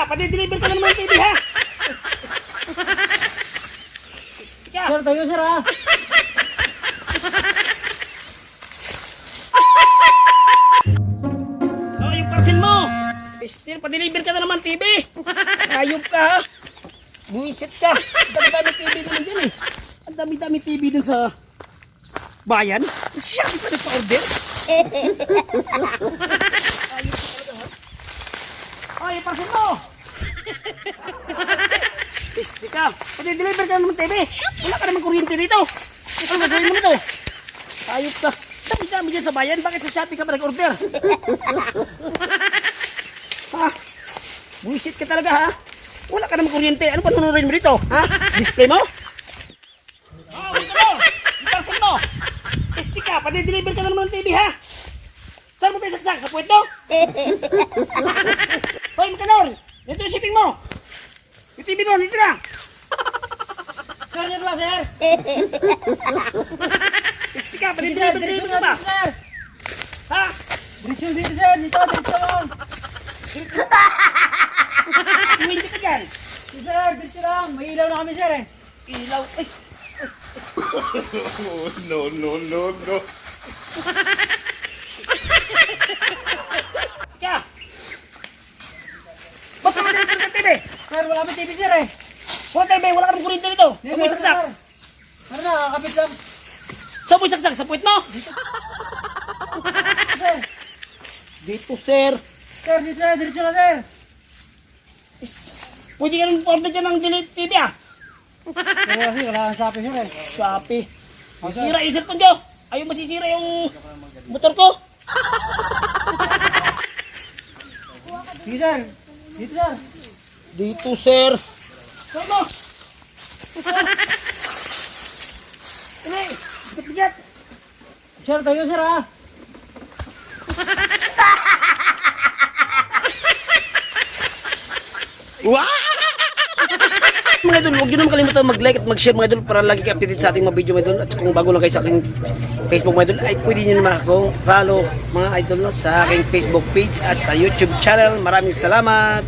pati-deliver ka na naman ng TV ha. Pistika. Sir, tayo sir ha. Oh, yung parcel mo. Pistil, pa-deliver ka na naman TV. Ayop ka ha. Buisit ka. Ang dami-dami TV naman dyan eh. Ang dami-dami TV dun sa bayan. Siya ka nagpa-order. Ayop ka talaga ha. Oh, yung parcel mo. Pistil ka. Pa-deliver ka na naman TV. Wala ka naman kuryente dito. Ano gagawin mo nito? Ayop ka. Dami-dami dyan sa bayan. Bakit sa Shopee ka pa nag-order? Ha? Buisit ka talaga ha? Wala ka naman kuryente. Ano pa nunurin mo dito? Ha? Display mo? Oh, wait mo! Yung parcel mo! Pesti ka, pati-deliver ka na naman ng TV ha? Saan mo tayo saksak? Sa puwet mo? Hoy, Makanor! Dito yung shipping mo! Yung TV mo, dito na! Sir, dito ba sir? Pesti ka, pati-deliver ka ba? Sir. Ha? Diretso dito sir, dito, diretso lang. Tuwin ka dyan! Sir, diretso lang. May ilaw na kami sir eh. Ilaw! Ay! No. Kaya! Ba't ka deliver ka TV? Sir, wala kami TV sir eh. Wala tayo ba? Wala ka naman kuryente dito! Saan mo saksak? Ano na, kakapit lang. Saan mo saksak? Sa puwet mo? Sir, Dito, sir. sir, dito na, diretso na sir. Pwede ka rin order dyan ng delete TV ah. Pero kasi wala kang sapi sir eh. Shopee. Masisira yung cellphone ko. Ayaw masisira yung motor ko. Sige sir, dito sir. Dito, sir. Saan mo? Ano eh? Bigat-bigat. Sir, tayo sir ha. Mga idol, huwag nyo naman kalimutan mag-like at mag-share mga idol para lagi kayo updated sa ating mga video mga idol. At kung bago lang kayo sa aking Facebook mga idol, ay pwede nyo naman ako follow mga idol no, sa aking Facebook page at sa YouTube channel. Maraming salamat.